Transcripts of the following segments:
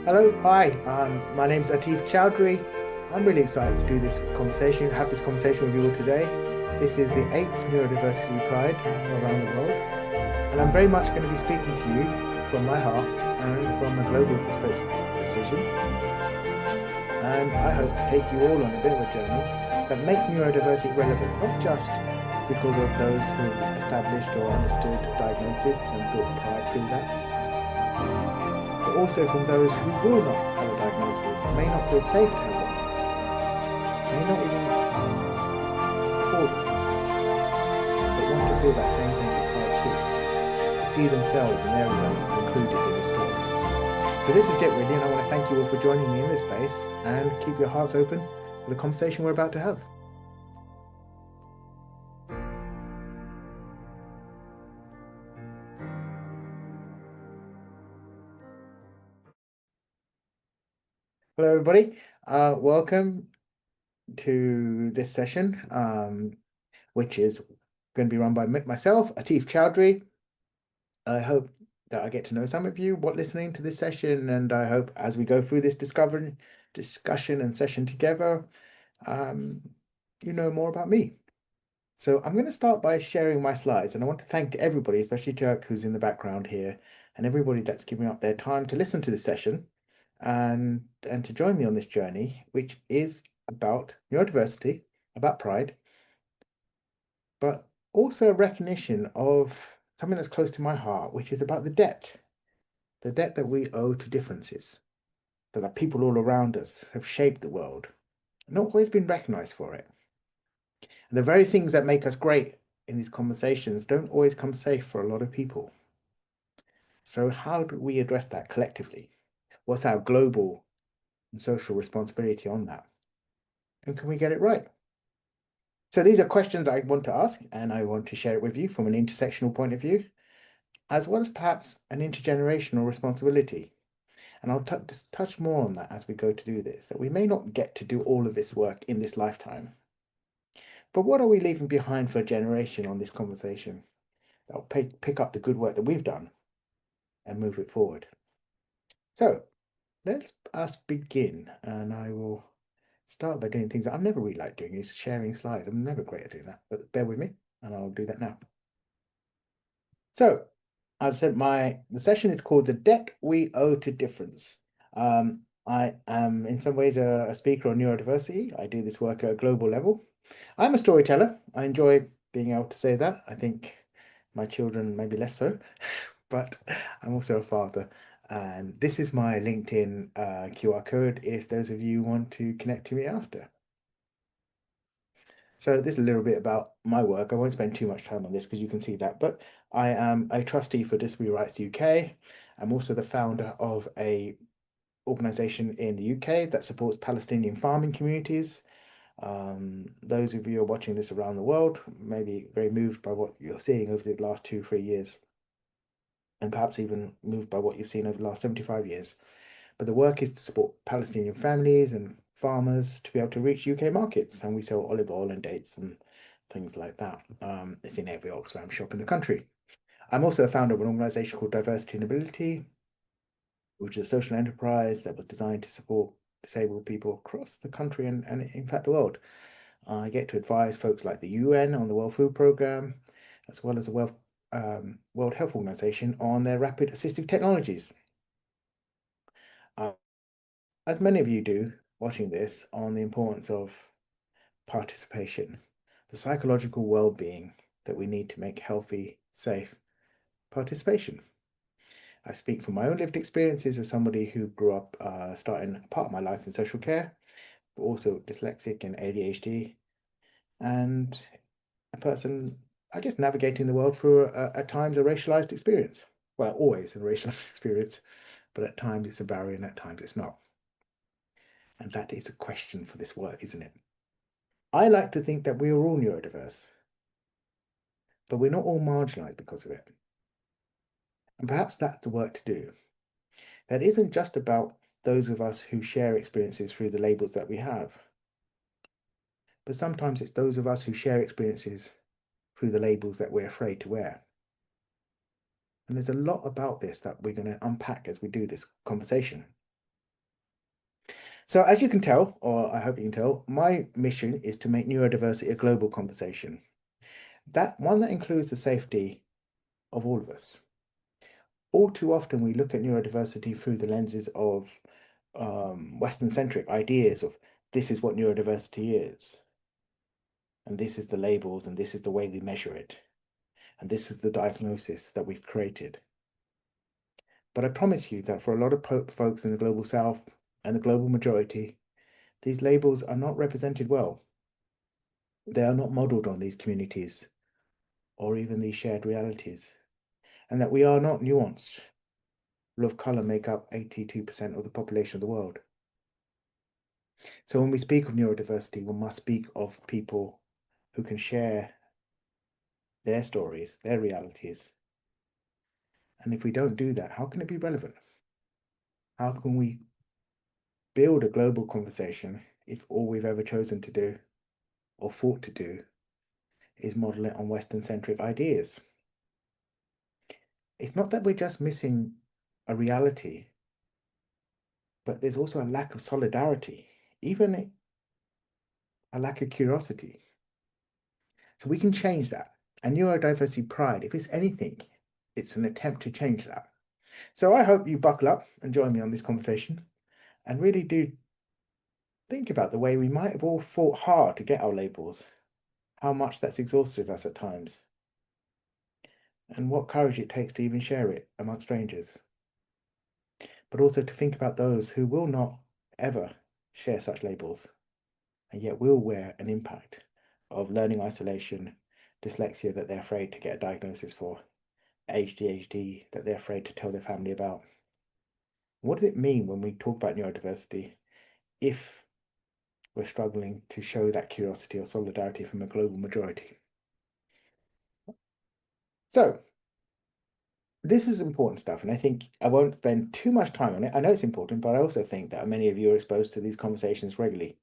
Hello, hi. My name's Atif Choudhury. I'm really excited to have this conversation with you all today. This is the 8th Neurodiversity Pride around the world, and I'm very much going to be speaking to you from my heart and from a global position. And I hope to take you all on a bit of a journey that makes neurodiversity relevant, not just because of those who established or understood diagnosis and built pride through that, but also from those who will not have a diagnosis, may not feel safe to have one, may not even afford it, but want to feel that same sense of pride too, to see themselves and their realities included in the story. So this is Jet Willie, and I want to thank you all for joining me in this space, and keep your hearts open for the conversation we're about to have. Hello, everybody. Welcome to this session, which is going to be run by myself, Atif Choudhury. I hope that I get to know some of you while listening to this session, and I hope as we go through this discussion and session together, you know more about me. So I'm going to start by sharing my slides, and I want to thank everybody, especially Turk, who's in the background here, and everybody that's giving up their time to listen to this session and to join me on this journey, which is about neurodiversity, about pride, but also a recognition of something that's close to my heart, which is about the debt that we owe to differences, that the people all around us have shaped the world, not always been recognized for it. And the very things that make us great in these conversations don't always come safe for a lot of people. So how do we address that collectively? What's our global and social responsibility on that? And can we get it right? So these are questions I want to ask, and I want to share it with you from an intersectional point of view, as well as perhaps an intergenerational responsibility. And I'll just touch more on that as we go to do this, that we may not get to do all of this work in this lifetime. But what are we leaving behind for a generation on this conversation that'll pick up the good work that we've done and move it forward? So let's us begin, and I will start by doing things that I've never really liked doing, is sharing slides. I'm never great at doing that, but bear with me, and I'll do that now. So I said the session is called The Debt We Owe to Difference. I am in some ways a speaker on neurodiversity. I do this work at a global level. I'm a storyteller. I enjoy being able to say that. I think my children maybe less so, but I'm also a father. And this is my LinkedIn QR code if those of you want to connect to me after. So this is a little bit about my work. I won't spend too much time on this because you can see that, but I am a trustee for Disability Rights UK. I'm also the founder of a organization in the UK that supports Palestinian farming communities. Those of you who are watching this around the world may be very moved by what you're seeing over the last 2-3 years, and perhaps even moved by what you've seen over the last 75 years. But the work is to support Palestinian families and farmers to be able to reach UK markets, and we sell olive oil and dates and things like that. It's in every Oxfam shop in the country. I'm also the founder of an organization called Diversity and Ability, which is a social enterprise that was designed to support disabled people across the country and in fact the world. I get to advise folks like the UN on the World Food Programme, as well as the World Health Organization on their rapid assistive technologies. As many of you do watching this, on the importance of participation, the psychological well-being that we need to make healthy, safe participation. I speak from my own lived experiences as somebody who grew up starting part of my life in social care, but also dyslexic and ADHD, and a person, I guess, navigating the world through at times a racialized experience. Well, always a racialized experience, but at times it's a barrier and at times it's not. And that is a question for this work, isn't it? I like to think that we are all neurodiverse, but we're not all marginalized because of it. And perhaps that's the work to do. That isn't just about those of us who share experiences through the labels that we have, but sometimes it's those of us who share experiences through the labels that we're afraid to wear. And there's a lot about this that we're going to unpack as we do this conversation. So as you can tell, or I hope you can tell, my mission is to make neurodiversity a global conversation. That includes the safety of all of us. All too often we look at neurodiversity through the lenses of Western-centric ideas of this is what neurodiversity is, and this is the labels, and this is the way we measure it, and this is the diagnosis that we've created. But I promise you that for a lot of folks in the global south and the global majority, these labels are not represented well. They are not modeled on these communities or even these shared realities, and that we are not nuanced. People of color make up 82% of the population of the world. So when we speak of neurodiversity, we must speak of people who can share their stories, their realities. And if we don't do that, how can it be relevant? How can we build a global conversation if all we've ever chosen to do or thought to do is model it on Western-centric ideas? It's not that we're just missing a reality, but there's also a lack of solidarity, even a lack of curiosity. So we can change that. And Neurodiversity Pride, if it's anything, it's an attempt to change that. So I hope you buckle up and join me on this conversation and really do think about the way we might have all fought hard to get our labels, how much that's exhausted us at times, and what courage it takes to even share it among strangers. But also to think about those who will not ever share such labels and yet will wear an impact of learning isolation, dyslexia that they're afraid to get a diagnosis for, ADHD that they're afraid to tell their family about. What does it mean when we talk about neurodiversity if we're struggling to show that curiosity or solidarity from a global majority? So this is important stuff, and I think I won't spend too much time on it. I know it's important, but I also think that many of you are exposed to these conversations regularly.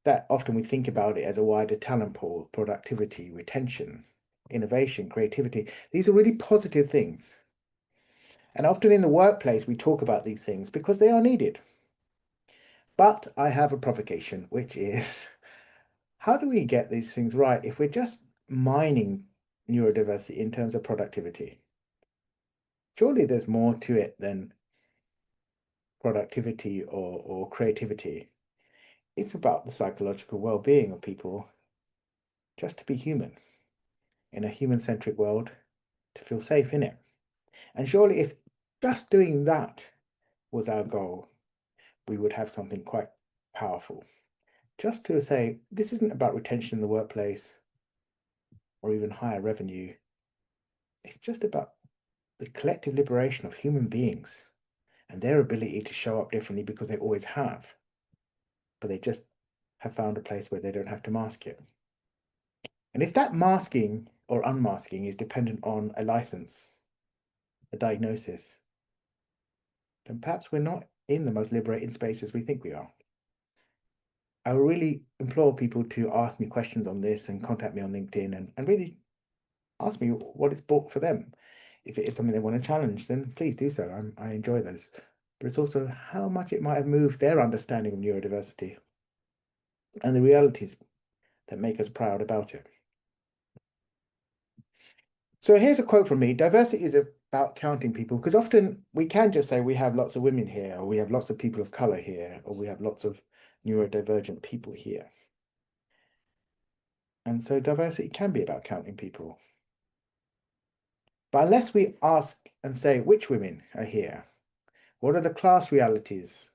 That often we think about it as a wider talent pool, productivity, retention, innovation, creativity. These are really positive things. And often in the workplace, we talk about these things because they are needed. But I have a provocation, which is, how do we get these things right if we're just mining neurodiversity in terms of productivity? Surely there's more to it than productivity or creativity. It's about the psychological well-being of people, just to be human in a human-centric world, to feel safe in it. And surely if just doing that was our goal, we would have something quite powerful. Just to say, this isn't about retention in the workplace or even higher revenue. It's just about the collective liberation of human beings and their ability to show up differently because they always have, but they just have found a place where they don't have to mask it. And if that masking or unmasking is dependent on a license, a diagnosis, then perhaps we're not in the most liberating space as we think we are. I will really implore people to ask me questions on this and contact me on LinkedIn and really ask me what it's brought for them. If it is something they want to challenge, then please do so. I enjoy those. But it's also how much it might have moved their understanding of neurodiversity and the realities that make us proud about it. So here's a quote from me. Diversity is about counting people, because often we can just say we have lots of women here, or we have lots of people of color here, or we have lots of neurodivergent people here. And so diversity can be about counting people. But unless we ask and say which women are here, what are the class realities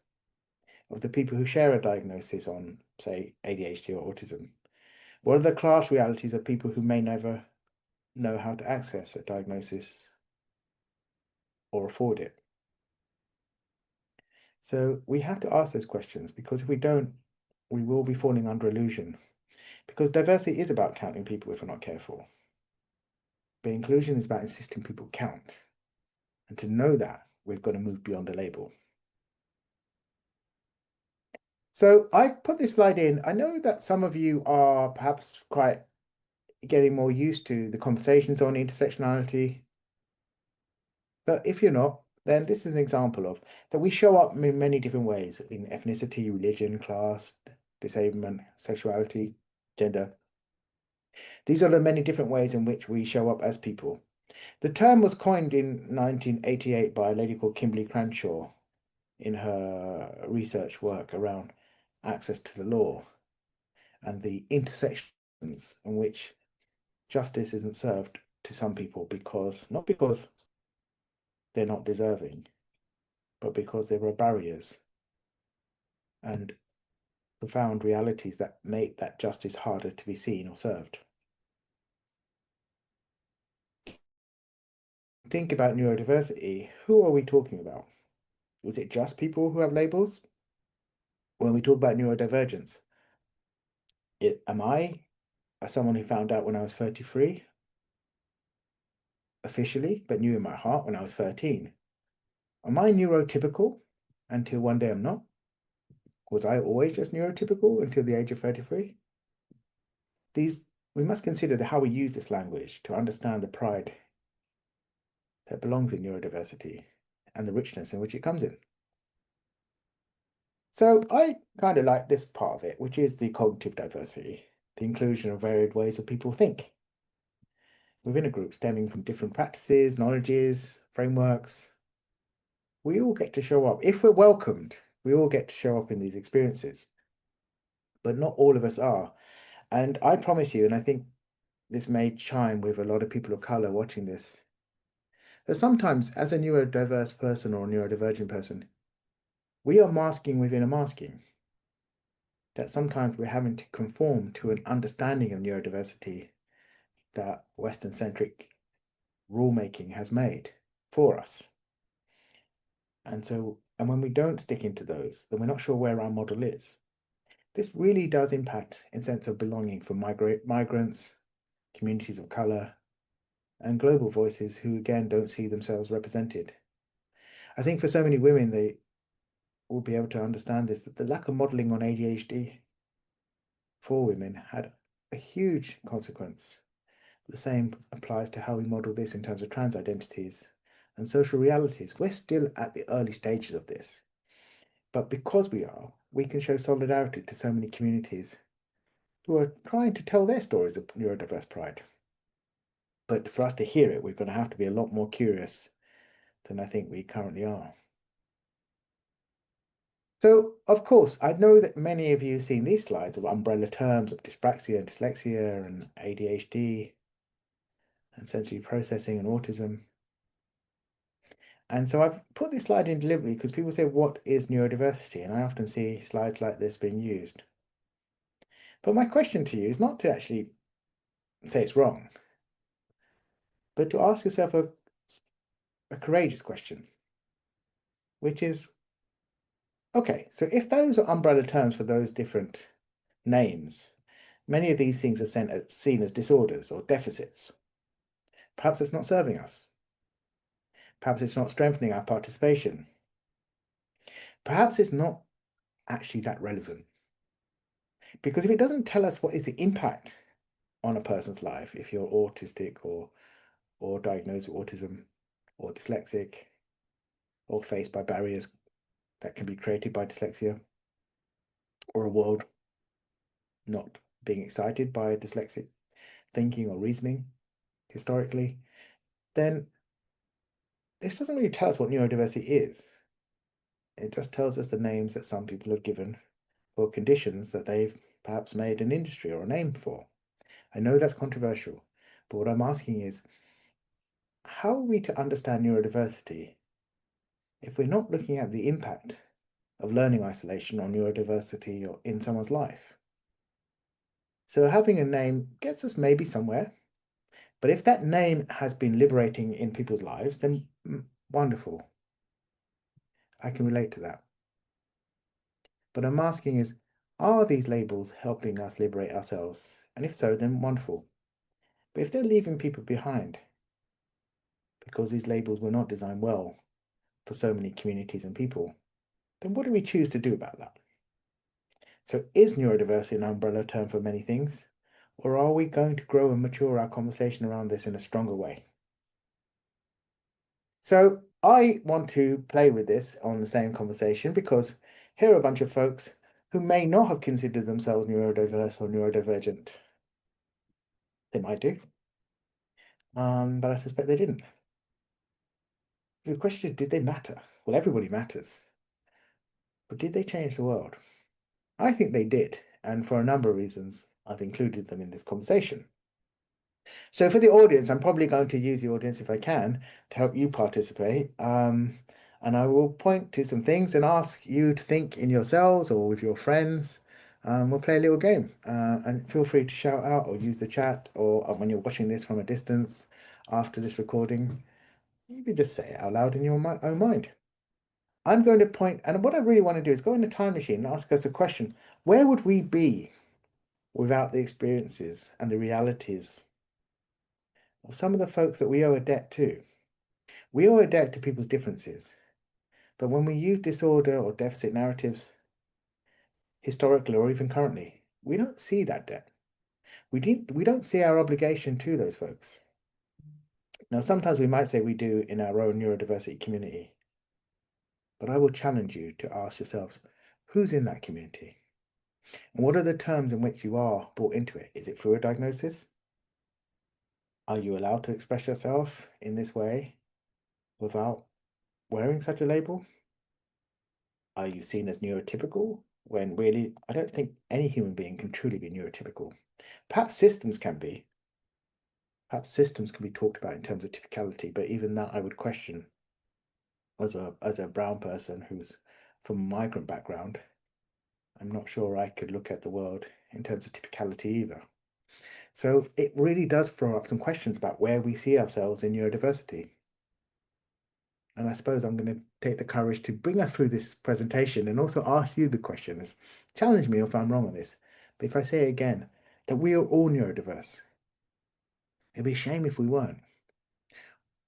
of the people who share a diagnosis on, say, ADHD or autism? What are the class realities of people who may never know how to access a diagnosis or afford it? So we have to ask those questions, because if we don't, we will be falling under illusion. Because diversity is about counting people if we're not careful. But inclusion is about insisting people count. And to know that, we've got to move beyond a label. So I've put this slide in. I know that some of you are perhaps quite getting more used to the conversations on intersectionality. But if you're not, then this is an example of that we show up in many different ways in ethnicity, religion, class, disablement, sexuality, gender. These are the many different ways in which we show up as people. The term was coined in 1988 by a lady called Kimberly Cranshaw in her research work around access to the law and the intersections in which justice isn't served to some people not because they're not deserving, but because there are barriers and profound realities that make that justice harder to be seen or served. Think about neurodiversity. Who are we talking about? Is it just people who have labels? When we talk about neurodivergence, am I someone who found out when I was 33, officially, but knew in my heart when I was 13? Am I neurotypical until one day I'm not? Was I always just neurotypical until the age of 33? We must consider how we use this language to understand the pride that belongs in neurodiversity and the richness in which it comes in. So I kind of like this part of it, which is the cognitive diversity, the inclusion of varied ways of people think within a group stemming from different practices, knowledges, frameworks. We all get to show up. If we're welcomed, we all get to show up in these experiences, but not all of us are. And I promise you, and I think this may chime with a lot of people of color watching this, that sometimes as a neurodiverse person or a neurodivergent person, we are masking within a masking. That sometimes we're having to conform to an understanding of neurodiversity that Western-centric rulemaking has made for us. And when we don't stick into those, then we're not sure where our model is. This really does impact in sense of belonging for migrants, communities of color, and global voices who, again, don't see themselves represented. I think for so many women, they will be able to understand this, that the lack of modeling on ADHD for women had a huge consequence. The same applies to how we model this in terms of trans identities and social realities. We're still at the early stages of this. But because we can show solidarity to so many communities who are trying to tell their stories of neurodiverse pride. But for us to hear it, we're going to have to be a lot more curious than I think we currently are. So, of course, I know that many of you have seen these slides of umbrella terms of dyspraxia and dyslexia and ADHD and sensory processing and autism. And so I've put this slide in deliberately because people say, what is neurodiversity? And I often see slides like this being used. But my question to you is not to actually say it's wrong, but to ask yourself a courageous question, which is, okay, so if those are umbrella terms for those different names, many of these things are seen as disorders or deficits. Perhaps it's not serving us. Perhaps it's not strengthening our participation. Perhaps it's not actually that relevant. Because if it doesn't tell us what is the impact on a person's life, if you're autistic or diagnosed with autism or dyslexic or faced by barriers that can be created by dyslexia or a world not being excited by dyslexic thinking or reasoning historically, then this doesn't really tell us what neurodiversity is. It just tells us the names that some people have given for conditions that they've perhaps made an industry or a name for. I know that's controversial, but what I'm asking is, how are we to understand neurodiversity if we're not looking at the impact of learning isolation or neurodiversity or in someone's life? So having a name gets us maybe somewhere, but if that name has been liberating in people's lives, then wonderful. I can relate to that. But I'm asking is, are these labels helping us liberate ourselves? And if so, then wonderful. But if they're leaving people behind, because these labels were not designed well for so many communities and people, then what do we choose to do about that? So is neurodiversity an umbrella term for many things? Or are we going to grow and mature our conversation around this in a stronger way? So I want to play with this on the same conversation because here are a bunch of folks who may not have considered themselves neurodiverse or neurodivergent. They might do, but I suspect they didn't. The question is, did they matter? Well, everybody matters, but did they change the world? I think they did, and for a number of reasons, I've included them in this conversation. So for the audience, I'm probably going to use the audience if I can to help you participate. And I will point to some things and ask you to think in yourselves or with your friends. We'll play a little game and feel free to shout out or use the chat or when you're watching this from a distance after this recording, you can just say it out loud in your own mind. I'm going to point, and what I really want to do is go in the time machine and ask us a question. Where would we be without the experiences and the realities of some of the folks that we owe a debt to? We owe a debt to people's differences, but when we use disorder or deficit narratives, historically or even currently, we don't see that debt. We don't see our obligation to those folks. Now, sometimes we might say we do in our own neurodiversity community, but I will challenge you to ask yourselves, who's in that community? And what are the terms in which you are brought into it? Is it through a diagnosis? Are you allowed to express yourself in this way without wearing such a label? Are you seen as neurotypical when really, I don't think any human being can truly be neurotypical. Perhaps systems can be. Perhaps systems can be talked about in terms of typicality, but even that I would question as a brown person who's from a migrant background. I'm not sure I could look at the world in terms of typicality either. So it really does throw up some questions about where we see ourselves in neurodiversity. And I suppose I'm going to take the courage to bring us through this presentation and also ask you the questions. Challenge me if I'm wrong on this. But if I say again that we are all neurodiverse, it'd be a shame if we weren't.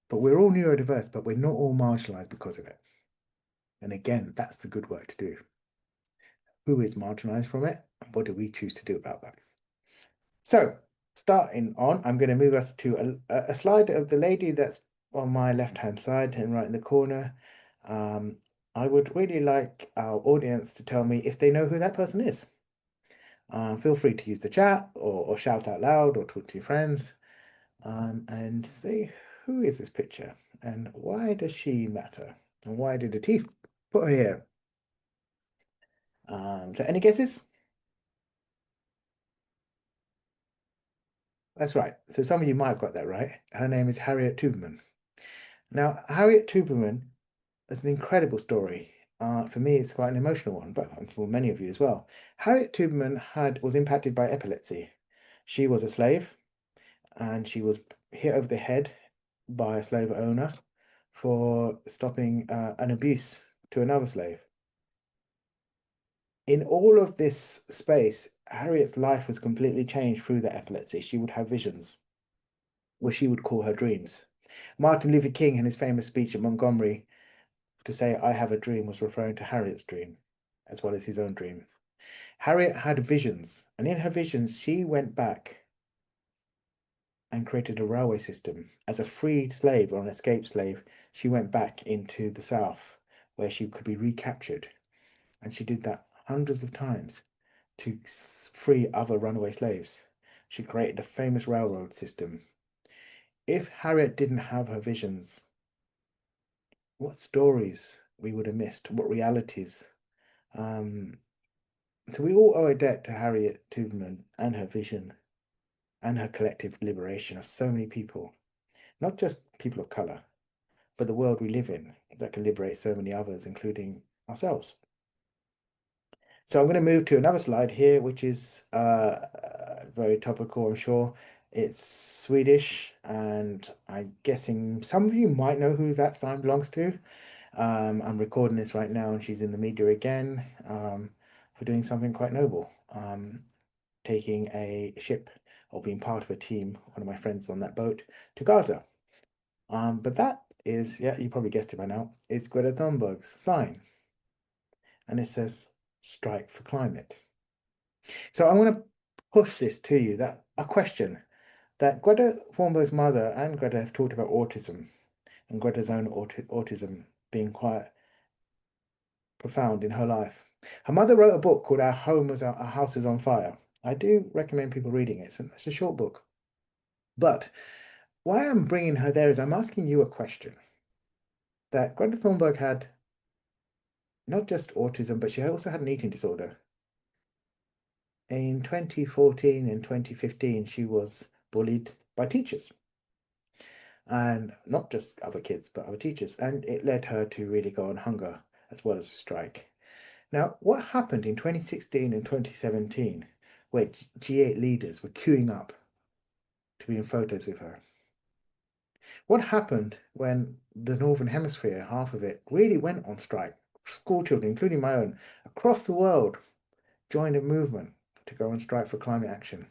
But we're all neurodiverse, but we're not all marginalized because of it. And again, that's the good work to do. Who is marginalized from it? And what do we choose to do about that? So starting on, I'm going to move us to a slide of the lady that's on my left-hand side and right in the corner. I would really like our audience to tell me if they know who that person is. Feel free to use the chat or shout out loud or talk to your friends and say, who is this picture and why does she matter? And why did Atif put her here? So any guesses? That's right. So some of you might have got that right. Her name is Harriet Tubman. Now, Harriet Tubman is an incredible story. For me, it's quite an emotional one, but for many of you as well. Harriet Tubman was impacted by epilepsy. She was a slave, and she was hit over the head by a slave owner for stopping an abuse to another slave. In all of this space, Harriet's life was completely changed through the epilepsy. She would have visions, what she would call her dreams. Martin Luther King, in his famous speech at Montgomery, to say, I have a dream, was referring to Harriet's dream, as well as his own dream. Harriet had visions, and in her visions, she went back and created a railway system. As a freed slave or an escaped slave, she went back into the South, where she could be recaptured. And she did that hundreds of times to free other runaway slaves. She created a famous railroad system. If Harriet didn't have her visions, what stories we would have missed, what realities. So we all owe a debt to Harriet Tubman and her vision and her collective liberation of so many people, not just people of color, but the world we live in that can liberate so many others, including ourselves. So I'm going to move to another slide here, which is very topical, I'm sure. It's Swedish, and I'm guessing some of you might know who that sign belongs to. I'm recording this right now, and she's in the media again for doing something quite noble, taking a ship or being part of a team, one of my friends on that boat, to Gaza. But that is, yeah, you probably guessed it by now, it's Greta Thunberg's sign. And it says, strike for climate. So I want to push this to you, that a question that Greta Thunberg's mother and Greta have talked about autism. and Greta's own autism being quite profound in her life. Her mother wrote a book called Our House is on Fire. I do recommend people reading it. It's a short book. But why I'm bringing her there is I'm asking you a question. That Greta Thunberg had not just autism, but she also had an eating disorder. In 2014 and 2015, she was bullied by teachers. And not just other kids, but other teachers. And it led her to really go on hunger as well as a strike. Now, what happened in 2016 and 2017, where G8 leaders were queuing up to be in photos with her? What happened when the Northern Hemisphere, half of it, really went on strike? School children, including my own, across the world, joined a movement to go on strike for climate action.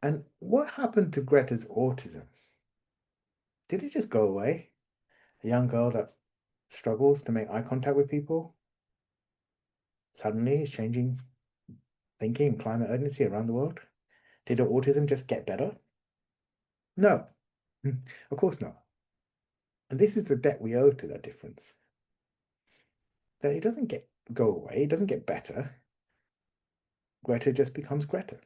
And what happened to Greta's autism? Did it just go away? A young girl that struggles to make eye contact with people suddenly is changing thinking and climate urgency around the world? Did her autism just get better? No, of course not. And this is the debt we owe to that difference. That it doesn't go away, it doesn't get better. Greta just becomes Greta.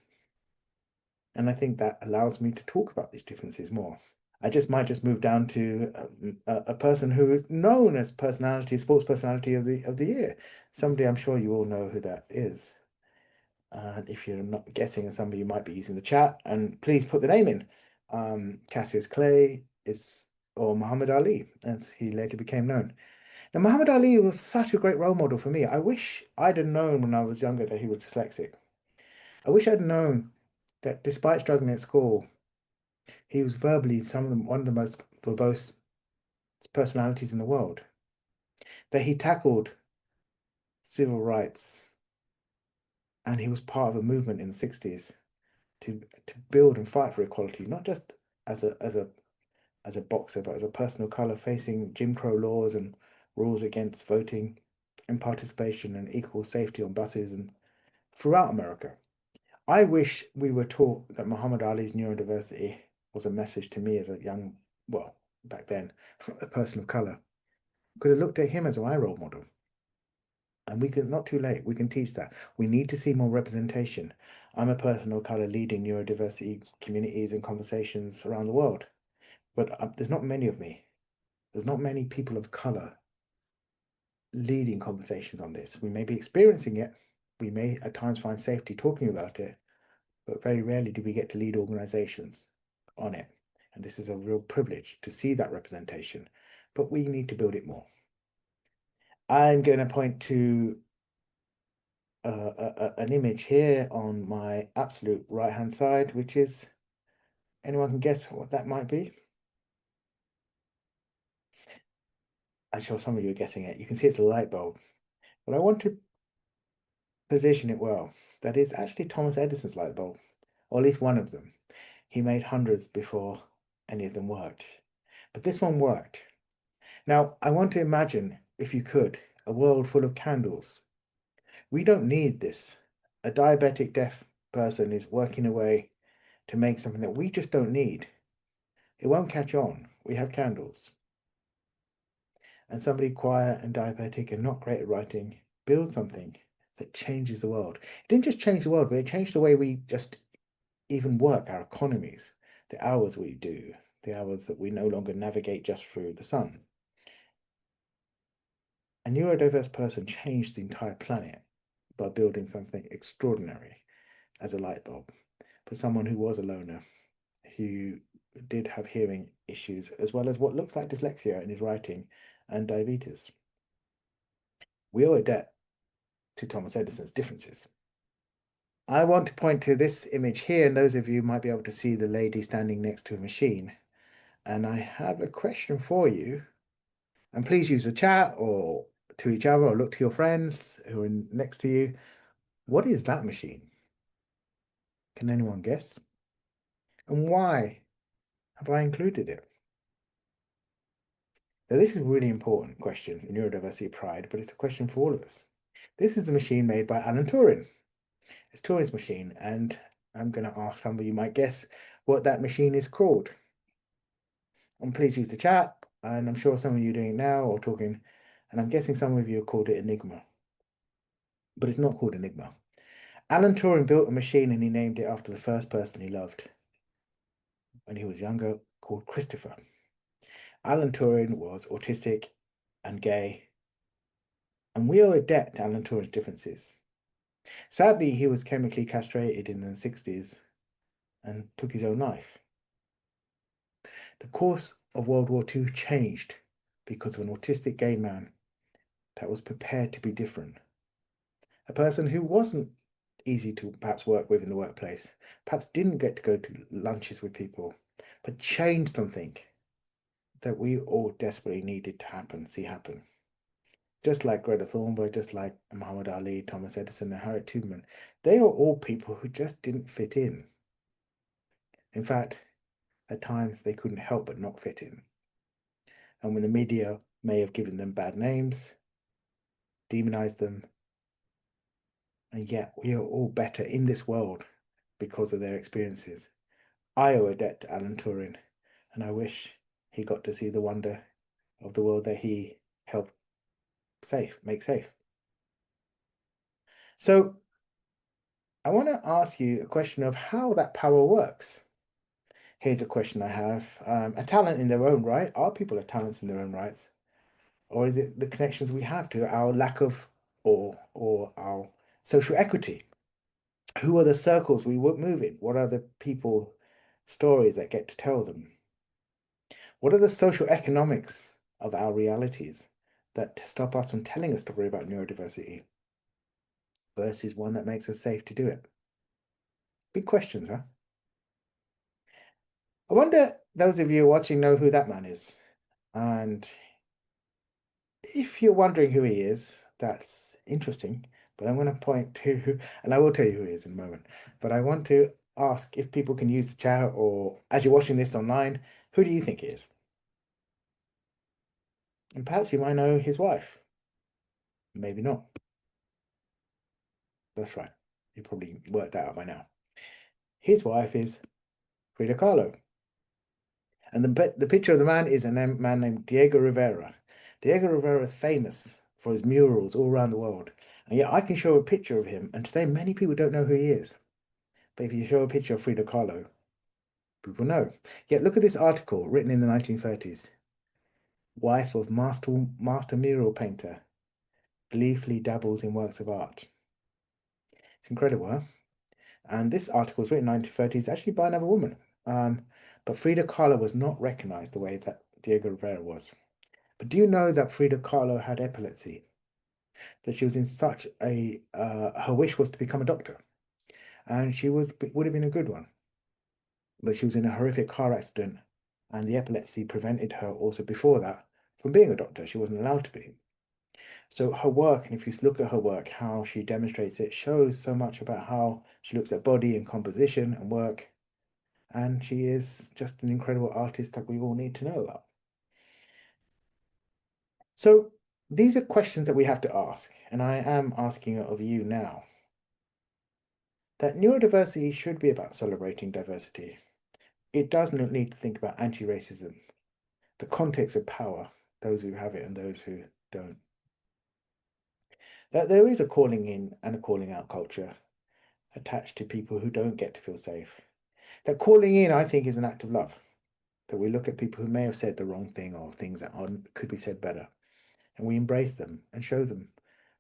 And I think that allows me to talk about these differences more. I might move down to a person who is known as sports personality of the year. Somebody I'm sure you all know who that is. And if you're not guessing somebody, you might be using the chat. And please put the name in. Cassius Clay or Muhammad Ali, as he later became known. Now, Muhammad Ali was such a great role model for me. I wish I'd have known when I was younger that he was dyslexic. I wish I'd known that despite struggling at school, he was verbally one of the most verbose personalities in the world. That he tackled civil rights, and he was part of a movement in the 60s to build and fight for equality, not just as a boxer, but as a person of color facing Jim Crow laws and rules against voting and participation and equal safety on buses and throughout America. I wish we were taught that Muhammad Ali's neurodiversity was a message to me as a young, well, back then, a person of color. Could have looked at him as my role model. And we can, not too late, we can teach that. We need to see more representation. I'm a person of color leading neurodiversity communities and conversations around the world. But there's not many of me. There's not many people of color leading conversations on this. We may be experiencing it. We may at times find safety talking about it, but very rarely do we get to lead organizations on it. And this is a real privilege to see that representation, but we need to build it more. I'm going to point to an image here on my absolute right-hand side, which is, anyone can guess what that might be? I'm sure some of you are guessing it. You can see it's a light bulb, but I want to position it well. That is actually Thomas Edison's light bulb, or at least one of them. He made hundreds before any of them worked, but this one worked. Now, I want to imagine, if you could, a world full of candles. We don't need this. A diabetic deaf person is working away to make something that we just don't need. It won't catch on. We have candles. And somebody quiet and diabetic and not great at writing build something that changes the world. It didn't just change the world, but it changed the way we just even work, our economies, the hours we do, the hours that we no longer navigate just through the sun. A neurodiverse person changed the entire planet by building something extraordinary as a light bulb for someone who was a loner, who did have hearing issues, as well as what looks like dyslexia in his writing and diabetes. We owe a debt to Thomas Edison's differences. I want to point to this image here, and those of you might be able to see the lady standing next to a machine. And I have a question for you. And please use the chat or to each other or look to your friends who are next to you. What is that machine? Can anyone guess? And why have I included it? Now, this is a really important question for Neurodiversity Pride, but it's a question for all of us. This is the machine made by Alan Turing. It's Turing's machine, and I'm going to ask some of you might guess what that machine is called. And please use the chat. And I'm sure some of you are doing it now or talking. And I'm guessing some of you have called it Enigma. But it's not called Enigma. Alan Turing built a machine and he named it after the first person he loved when he was younger, called Christopher. Alan Turing was autistic and gay, and we owe a debt to Alan Turing's differences. Sadly, he was chemically castrated in the 60s and took his own life. The course of World War II changed because of an autistic gay man that was prepared to be different. A person who wasn't easy to perhaps work with in the workplace, perhaps didn't get to go to lunches with people, but changed something that we all desperately needed to see happen. Just like Greta Thunberg, just like Muhammad Ali, Thomas Edison, and Harriet Tubman, they are all people who just didn't fit in. In fact, at times they couldn't help but not fit in. And when the media may have given them bad names, demonized them, and yet we are all better in this world because of their experiences. I owe a debt to Alan Turing, and I wish he got to see the wonder of the world that he helped make safe. So I want to ask you a question of how that power works. Here's a question I have. A talent in their own right? Are people talents in their own rights? Or is it the connections we have to our lack of or our social equity? Who are the circles we move in? What are the people stories that get to tell them? What are the social economics of our realities that stop us from telling a story about neurodiversity versus one that makes us safe to do it? Big questions, huh? I wonder those of you watching know who that man is. And if you're wondering who he is, that's interesting. But I'm going to point to, and I will tell you who he is in a moment. But I want to ask if people can use the chat or as you're watching this online, who do you think he is? And perhaps you might know his wife. Maybe not. That's right. You probably worked that out by now. His wife is Frida Kahlo. And the picture of the man is a man named Diego Rivera. Diego Rivera is famous for his murals all around the world. And yet I can show a picture of him, and today many people don't know who he is. But if you show a picture of Frida Kahlo, people know. Yet look at this article written in the 1930s. Wife of master mural painter, gleefully dabbles in works of art. It's incredible, huh? And this article was written in the 1930s actually by another woman. But Frida Kahlo was not recognized the way that Diego Rivera was. But do you know that Frida Kahlo had epilepsy? That she was in such a, her wish was to become a doctor. And she would have been a good one. But she was in a horrific car accident. And the epilepsy prevented her also before that from being a doctor. She wasn't allowed to be. So her work, and if you look at her work, how she demonstrates it, shows so much about how she looks at body and composition and work. And she is just an incredible artist that we all need to know about. So these are questions that we have to ask, and I am asking it of you now. That neurodiversity should be about celebrating diversity. It does not need to think about anti-racism, the context of power, those who have it and those who don't. That there is a calling in and a calling out culture attached to people who don't get to feel safe. That calling in, I think, is an act of love. That we look at people who may have said the wrong thing or things that could be said better, and we embrace them and show them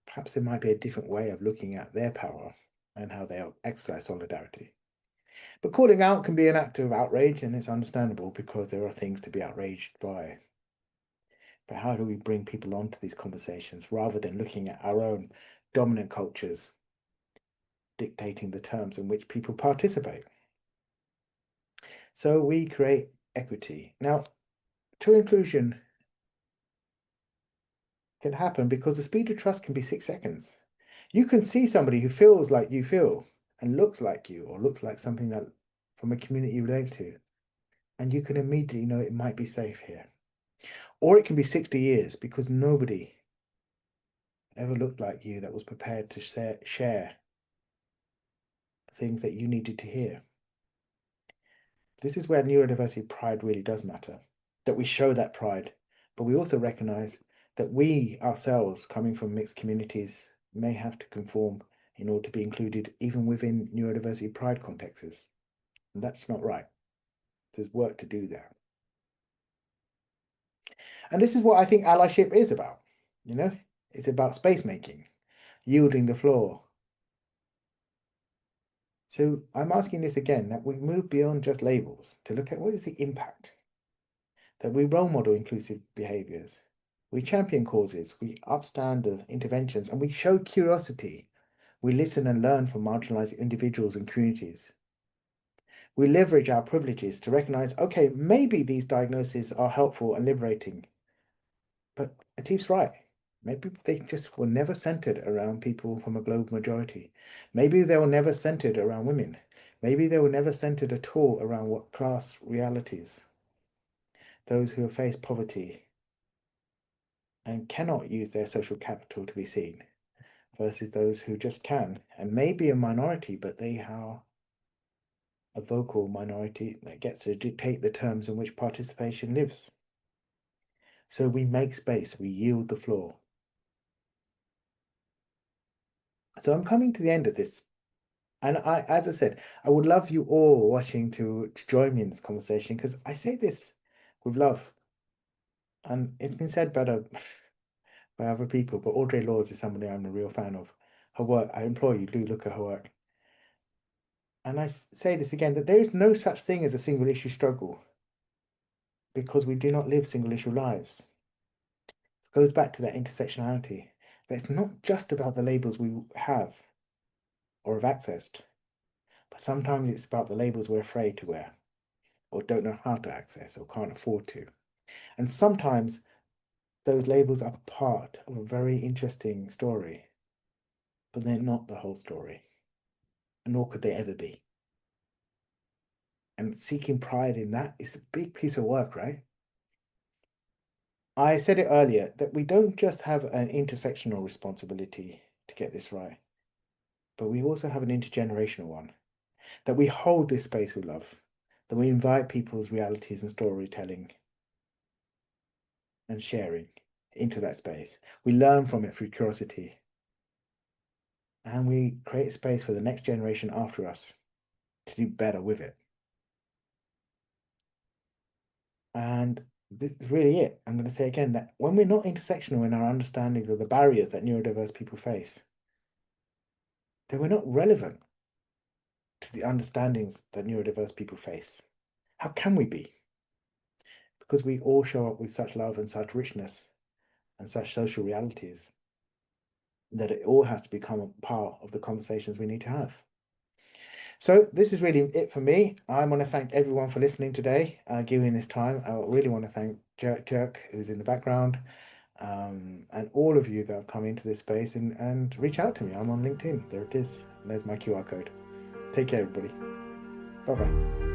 perhaps there might be a different way of looking at their power and how they exercise solidarity. But calling out can be an act of outrage, and it's understandable because there are things to be outraged by. But how do we bring people onto these conversations rather than looking at our own dominant cultures dictating the terms in which people participate? So we create equity. Now, true inclusion can happen because the speed of trust can be 6 seconds. You can see somebody who feels like you feel and looks like you or looks like something that from a community you relate to, and you can immediately know it might be safe here. Or it can be 60 years because nobody ever looked like you that was prepared to share things that you needed to hear. This is where neurodiversity pride really does matter. that we show that pride, but we also recognize that we ourselves, coming from mixed communities, may have to conform in order to be included even within neurodiversity pride contexts. And that's not right. There's work to do there. And this is what I think allyship is about. It's about space making, yielding the floor. So I'm asking this again, that we move beyond just labels to look at what is the impact, that we role model inclusive behaviors, we champion causes, we upstand the interventions, and we show curiosity. We listen and learn from marginalized individuals and communities. We leverage our privileges to recognize, okay, maybe these diagnoses are helpful and liberating. But Atif's right. Maybe they just were never centered around people from a global majority. Maybe they were never centered around women. Maybe they were never centered at all around what class realities. Those who have faced poverty and cannot use their social capital to be seen, versus those who just can and may be a minority, but they are a vocal minority that gets to dictate the terms in which participation lives. So we make space, we yield the floor. So I'm coming to the end of this. And as I said, I would love you all watching to join me in this conversation, because I say this with love. And it's been said better by other people, but Audre Lorde is somebody I'm a real fan of. Her work, I implore you, do look at her work. And I say this again, that there is no such thing as a single issue struggle, because we do not live single issue lives. It goes back to that intersectionality. That it's not just about the labels we have or have accessed, but sometimes it's about the labels we're afraid to wear, or don't know how to access, or can't afford to. And sometimes those labels are part of a very interesting story, but they're not the whole story, nor could they ever be. And seeking pride in that is a big piece of work, right? I said it earlier that we don't just have an intersectional responsibility to get this right, but we also have an intergenerational one. That we hold this space with love, that we invite people's realities and storytelling and sharing into that space. We learn from it through curiosity, and we create space for the next generation after us to do better with it. And this is really it. I'm going to say again that when we're not intersectional in our understandings of the barriers that neurodiverse people face, then we're not relevant to the understandings that neurodiverse people face. How can we be? Because we all show up with such love and such richness and such social realities that it all has to become a part of the conversations we need to have. So this is really it for me. I want to thank everyone for listening today, giving this time. I really want to thank Jerk, who's in the background, and all of you that have come into this space and reach out to me. I'm on LinkedIn. There it is. There's my QR code. Take care, everybody. Bye-bye.